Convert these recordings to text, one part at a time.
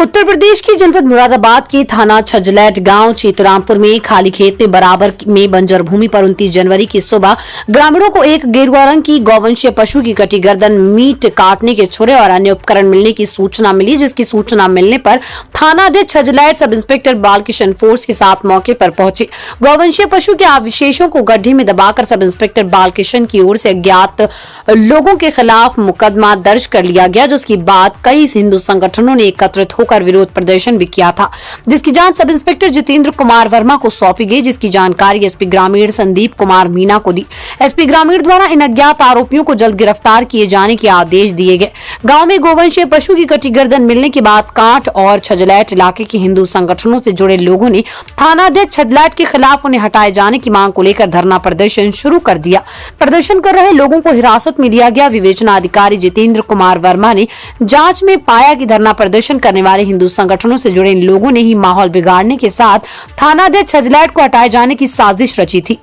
उत्तर प्रदेश की जनपद मुरादाबाद के थाना छजलैट गांव चेतरामपुर में खाली खेत में बराबर में बंजर भूमि पर 29 जनवरी की सुबह ग्रामीणों को एक गेरुआ रंग की गौवंशीय पशु की कटी गर्दन, मीट काटने के छुरे और अन्य उपकरण मिलने की सूचना मिली, जिसकी सूचना मिलने पर थानाध्यक्ष Chhajlet sub inspector Balkishan force के साथ मौके पर पहुंचे। गौवंशीय पशु के अवशेषों को गड्ढे में दबाकर सब इंस्पेक्टर बालकिशन की ओर से अज्ञात लोगों के खिलाफ मुकदमा दर्ज कर लिया गया, जिसके बाद कई हिंदू संगठनों ने एकत्रित होकर विरोध प्रदर्शन भी किया था, जिसकी जांच सब इंस्पेक्टर जितेंद्र कुमार वर्मा को सौंपी गई, जिसकी जानकारी एसपी ग्रामीण संदीप कुमार मीना को दी। एसपी ग्रामीण द्वारा इन अज्ञात आरोपियों को जल्द गिरफ्तार किए जाने के आदेश दिए गए। गांव में गौवंशीय पशु की कटी गर्दन मिलने के बाद कांठ और छजलैट इलाके के हिंदू संगठनों से जुड़े लोगों ने थानाध्यक्ष छजलैट के खिलाफ उन्हें हटाए जाने की मांग को लेकर धरना प्रदर्शन शुरू कर दिया। प्रदर्शन कर रहे लोगों को हिरासत में लिया गया। विवेचना अधिकारी जितेंद्र कुमार वर्मा ने जांच में पाया कि धरना प्रदर्शन करने वाले हिंदू संगठनों से जुड़े इन लोगों ने ही माहौल बिगाड़ने के साथ थानाध्यक्ष छजलैट को हटाए जाने की साजिश रची थी।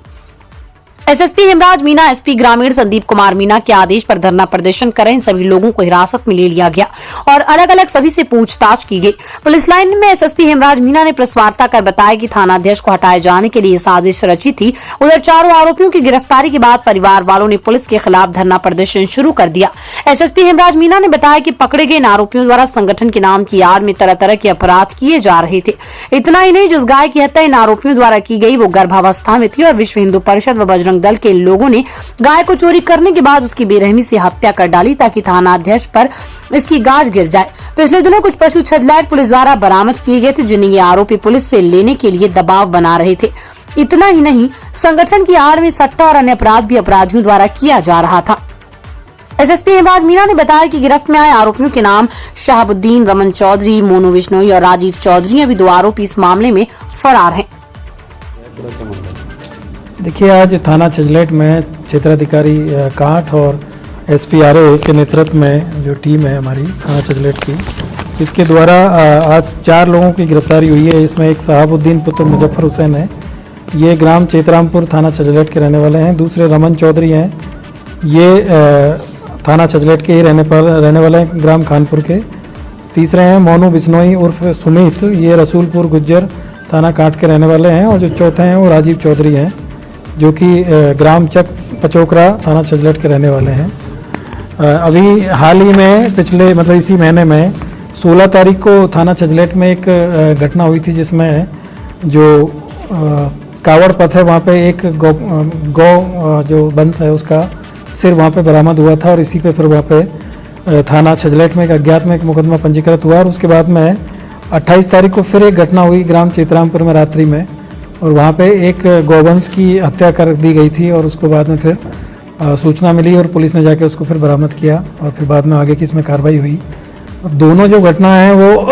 एसएसपी हेमराज मीना, एसपी ग्रामीण संदीप कुमार मीना के आदेश पर धरना प्रदर्शन कर रहे इन सभी लोगों को हिरासत में ले लिया गया और अलग अलग सभी से पूछताछ की गई। पुलिस लाइन में एसएसपी हेमराज मीना ने प्रेस वार्ता कर बताया कि थानाध्यक्ष को हटाए जाने के लिए साजिश रची थी। उधर चारों आरोपियों की गिरफ्तारी के बाद परिवार वालों ने पुलिस के खिलाफ धरना प्रदर्शन शुरू कर दिया। एसएसपी हेमराज मीना ने बताया कि पकड़े गए इन आरोपियों द्वारा संगठन के नाम की आड़ में तरह तरह के अपराध किए जा रहे थे। इतना ही नहीं, जिस गाय की हत्या इन आरोपियों द्वारा की गई वो गर्भावस्था में थी और विश्व हिंदू परिषद व बजरंग दल के लोगों ने गाय को चोरी करने के बाद उसकी बेरहमी से हत्या कर डाली ताकि थानाध्यक्ष पर इसकी गाज गिर जाए। पिछले दिनों कुछ पशु छजलैट पुलिस द्वारा बरामद किए गए थे, जिन्हें ये आरोपी पुलिस से लेने के लिए दबाव बना रहे थे। इतना ही नहीं, संगठन की आड़ में सट्टा और अन्य अपराध भी अपराधियों द्वारा किया जा रहा था। एसएसपी हेमराज मीना ने बताया कि गिरफ्त में आए आरोपियों के नाम शहाबुद्दीन, रमन चौधरी, मोनू बिश्नोई और राजीव चौधरी। अभी दो आरोपी इस मामले में फरार हैं। देखिए, आज थाना छजलैट में क्षेत्राधिकारी कांठ और एसपी आरओ के नेतृत्व में जो टीम है हमारी थाना छजलैट की, इसके द्वारा आज 4 लोगों की गिरफ्तारी हुई है। इसमें एक शहाबुद्दीन पुत्र मुजफ्फर हुसैन है, ये ग्राम चेतरामपुर थाना छजलैट के रहने वाले हैं। दूसरे रमन चौधरी हैं, ये थाना छजलैट के ही रहने वाले हैं, ग्राम खानपुर के। तीसरे हैं मोनू बिश्नोई उर्फ सुमित, ये रसूलपुर गुज्जर थाना कांठ के रहने वाले हैं। और जो चौथे हैं वो राजीव चौधरी हैं, जो कि ग्राम चक पचोकरा थाना छजलैट के रहने वाले हैं। अभी हाल ही में पिछले मतलब इसी महीने में 16 तारीख को थाना छजलैट में एक घटना हुई थी, जिसमें जो कावड़ पथ है वहाँ पे एक गौ जो वंश है उसका सिर वहाँ पे बरामद हुआ था और इसी पे फिर वहाँ पे थाना छजलैट में एक अज्ञात में एक मुकदमा पंजीकृत हुआ। और उसके बाद में 28 तारीख को फिर एक घटना हुई ग्राम चेतरामपुर में रात्रि में, और वहाँ पे एक गौवंश की हत्या कर दी गई थी और उसको बाद में फिर सूचना मिली और पुलिस ने जाके उसको फिर बरामद किया और फिर बाद में आगे की इसमें कार्रवाई हुई। और दोनों जो घटना है वो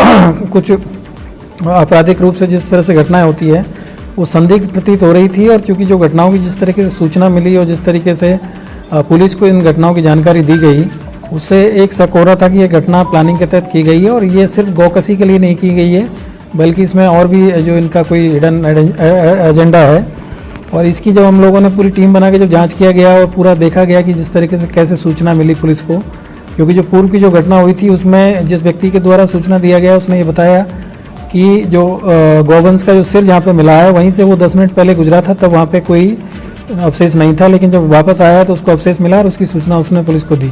कुछ आपराधिक रूप से जिस तरह से घटनाएं होती है वो संदिग्ध प्रतीत हो रही थी। और चूँकि जो घटनाओं की जिस तरीके से सूचना मिली और जिस तरीके से पुलिस को इन घटनाओं की जानकारी दी गई, उससे एक शक हो रहा था कि ये घटना प्लानिंग के तहत की गई है और ये सिर्फ गौकसी के लिए नहीं की गई है, बल्कि इसमें और भी जो इनका कोई हिडन एजेंडा है। और इसकी जब हम लोगों ने पूरी टीम बना के जब जांच किया गया और पूरा देखा गया कि जिस तरीके से कैसे सूचना मिली पुलिस को, क्योंकि जो पूर्व की जो घटना हुई थी उसमें जिस व्यक्ति के द्वारा सूचना दिया गया उसने ये बताया कि जो गौवंश का जो सिर जहाँ पे मिला है वहीं से वो 10 मिनट पहले गुजरा था, तब वहाँ पे कोई अवशेष नहीं था, लेकिन जब वापस आया तो उसको अवशेष मिला और उसकी सूचना उसने पुलिस को दी।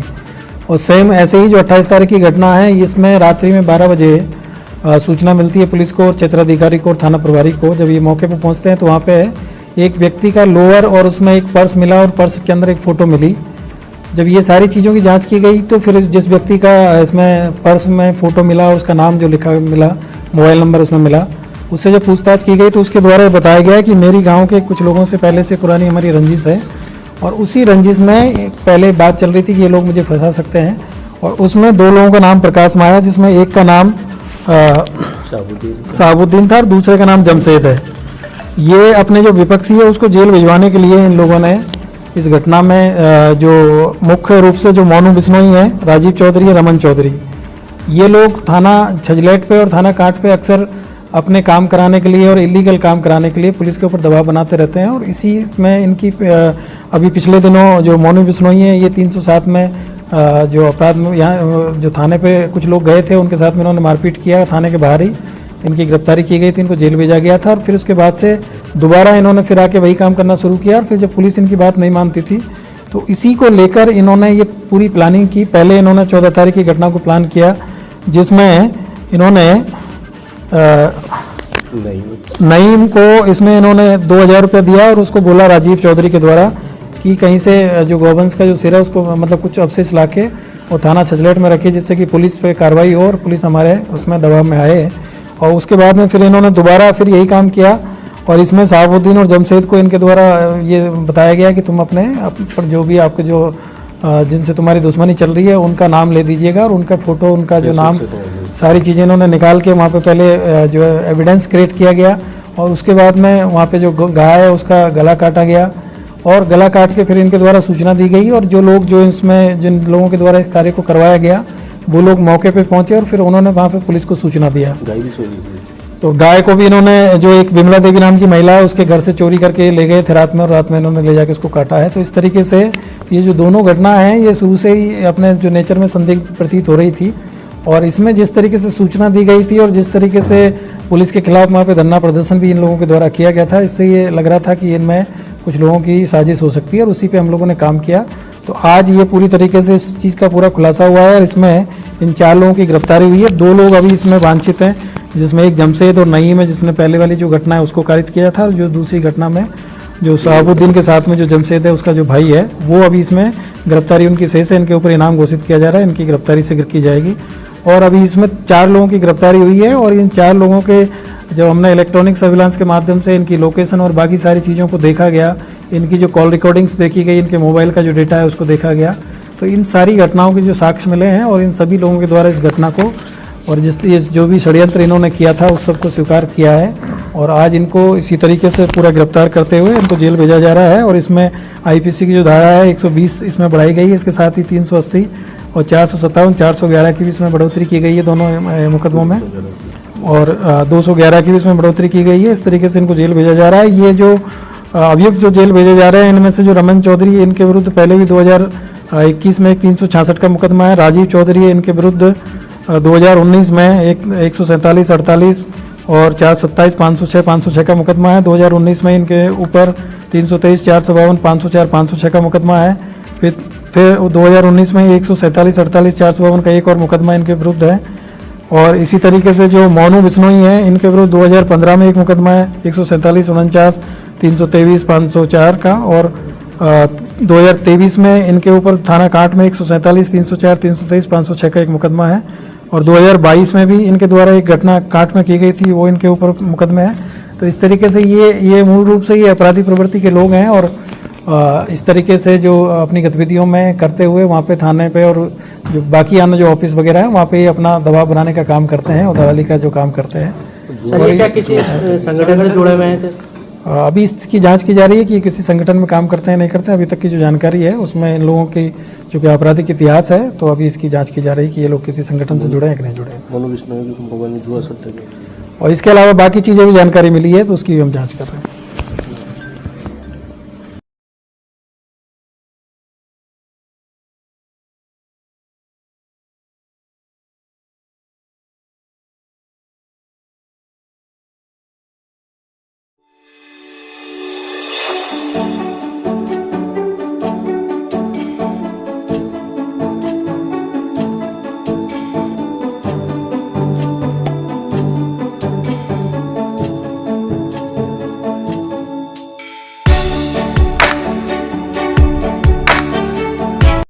और सेम ऐसे ही जो 28 तारीख की घटना है, इसमें रात्रि में 12 बजे सूचना मिलती है पुलिस को और क्षेत्राधिकारी को और थाना प्रभारी को। जब ये मौके पर पहुंचते हैं तो वहाँ पे एक व्यक्ति का लोअर और उसमें एक पर्स मिला और पर्स के अंदर एक फ़ोटो मिली। जब ये सारी चीज़ों की जांच की गई तो फिर जिस व्यक्ति का इसमें पर्स में फ़ोटो मिला और उसका नाम जो लिखा मिला, मोबाइल नंबर उसमें मिला, उससे जब पूछताछ की गई तो उसके द्वारा बताया गया कि मेरी गाँव के कुछ लोगों से पहले से पुरानी हमारी रंजिश है और उसी रंजिश में पहले बात चल रही थी कि ये लोग मुझे फंसा सकते हैं। और उसमें 2 लोगों का नाम प्रकाश में आया, जिसमें एक का नाम शहाबुद्दीन था और दूसरे का नाम जमशेद है। ये अपने जो विपक्षी है उसको जेल भिजवाने के लिए इन लोगों ने इस घटना में जो मुख्य रूप से जो मोनू बिश्नोई है, राजीव चौधरी, रमन चौधरी, ये लोग थाना छजलैट पे और थाना कांठ पे अक्सर अपने काम कराने के लिए और इलीगल काम कराने के लिए पुलिस के ऊपर दबाव बनाते रहते हैं। और इसी में इनकी अभी पिछले दिनों जो मोनू बिश्नोई है ये 307 में जो अपराध में यहाँ जो थाने पे कुछ लोग गए थे उनके साथ में इन्होंने मारपीट किया, थाने के बाहर ही इनकी गिरफ्तारी की गई थी, इनको जेल भेजा गया था। और फिर उसके बाद से दोबारा इन्होंने फिर आके वही काम करना शुरू किया। और फिर जब पुलिस इनकी बात नहीं मानती थी तो इसी को लेकर इन्होंने ये पूरी प्लानिंग की। पहले इन्होंने 14 तारीख की घटना को प्लान किया, जिसमें इन्होंने नईम को इसमें इन्होंने 2000 रुपये दिया और उसको बोला राजीव चौधरी के द्वारा कि कहीं से जो गौवंश का जो सिर है उसको मतलब कुछ अवशेष लाके वो थाना छजलेट में रखे, जिससे कि पुलिस पे कार्रवाई हो और पुलिस हमारे उसमें दबाव में आए। और उसके बाद में फिर इन्होंने दोबारा फिर यही काम किया। और इसमें शहाबुद्दीन और जमशेद को इनके द्वारा ये बताया गया कि तुम अपने पर जो भी आपके जो जिनसे तुम्हारी दुश्मनी चल रही है उनका नाम ले दीजिएगा और उनका फ़ोटो, उनका जो नाम, सारी चीज़ें इन्होंने निकाल के वहाँ पे पहले जो है एविडेंस क्रिएट किया गया। और उसके बाद में वहाँ पे जो गाय है उसका गला काटा गया और गला काट के फिर इनके द्वारा सूचना दी गई। और जो लोग जो इसमें जिन लोगों के द्वारा इस कार्य को करवाया गया वो लोग मौके पे पहुंचे और फिर उन्होंने वहाँ पे पुलिस को सूचना दिया। तो गाय को भी इन्होंने, जो एक विमला देवी नाम की महिला है, उसके घर से चोरी करके ले गए थे रात में, और रात में इन्होंने ले जाके उसको काटा है। तो इस तरीके से ये जो दोनों घटना हैं ये शुरू से ही अपने जो नेचर में संदिग्ध प्रतीत हो रही थी। और इसमें जिस तरीके से सूचना दी गई थी और जिस तरीके से पुलिस के खिलाफ वहाँ पे धरना प्रदर्शन भी इन लोगों के द्वारा किया गया था, इससे ये लग रहा था कि इनमें कुछ लोगों की साजिश हो सकती है और उसी पे हम लोगों ने काम किया। तो आज ये पूरी तरीके से इस चीज़ का पूरा खुलासा हुआ है और इसमें इन 4 लोगों की गिरफ्तारी हुई है। 2 लोग अभी इसमें वांछित हैं, जिसमें एक जमशेद और नईम है, जिसने पहले वाली जो घटना है उसको कारित किया था, और जो दूसरी घटना में जो शहाबुद्दीन के साथ में जो जमशेद है उसका जो भाई है वो अभी इसमें गिरफ्तारी उनकी सही से, इनके ऊपर इनाम घोषित किया जा रहा है, इनकी गिरफ्तारी शीघ्र की जाएगी। और अभी इसमें 4 लोगों की गिरफ्तारी हुई है और इन 4 लोगों के जब हमने इलेक्ट्रॉनिक सर्विलांस के माध्यम से इनकी लोकेशन और बाकी सारी चीज़ों को देखा गया, इनकी जो कॉल रिकॉर्डिंग्स देखी गई, इनके मोबाइल का जो डेटा है उसको देखा गया, तो इन सारी घटनाओं के जो साक्ष्य मिले हैं और इन सभी लोगों के द्वारा इस घटना को और जो भी षड्यंत्र इन्होंने किया था उस सबको स्वीकार किया है। और आज इनको इसी तरीके से पूरा गिरफ्तार करते हुए इनको जेल भेजा जा रहा है। और इसमें आईपीसी की जो धारा है 120 इसमें बढ़ाई गई है, इसके साथ ही 380 और 457, 411 की भी इसमें बढ़ोतरी की गई है दोनों मुकदमों में, और 211 की भी इसमें बढ़ोतरी की गई है। इस तरीके से इनको जेल भेजा जा रहा है। ये जो अभियुक्त जो जेल भेजे जा रहे हैं इनमें से जो रमन चौधरी है, इनके विरुद्ध पहले भी 2021 में एक 366 का मुकदमा है। राजीव चौधरी है, इनके विरुद्ध 2019 में एक 147, 48 और 427, 506, 506 का मुकदमा है। 2019 में इनके ऊपर 323, 452, 504, 506 का मुकदमा है। फिर 2019 में 147, 48, 452 का एक और मुकदमा इनके विरुद्ध है। और इसी तरीके से जो मोनू बिश्नोई हैं, इनके विरुद्ध 2015 में एक मुकदमा है 147, 49, 323, 504 का। और 2023 में इनके ऊपर थाना कांट में 147, 304, 323, 506 का एक मुकदमा है। और 2022 में भी इनके द्वारा एक घटना कांट में की गई थी, वो इनके ऊपर मुकदमे है। तो इस तरीके से ये मूल रूप से ये अपराधी प्रवृत्ति के लोग हैं और इस तरीके से जो अपनी गतिविधियों में करते हुए वहाँ पे थाने पे और जो बाकी अन्य जो ऑफिस वगैरह है वहाँ पे अपना दबाव बनाने का काम करते हैं और दलाली का जो काम करते हैं। सर, ये क्या किसी संगठन से जुड़े हुए हैं सर? अभी इसकी जांच की जा रही है कि किसी संगठन में काम करते हैं नहीं करते हैं। अभी तक की जो जानकारी है उसमें इन लोगों की जो कि आपराधिक इतिहास है, तो अभी इसकी जांच की जा रही है कि ये लोग किसी संगठन से जुड़े हैं कि नहीं जुड़े हैं। और इसके अलावा बाकी चीज़ें भी जानकारी मिली है तो उसकी भी हम जाँच कर रहे हैं।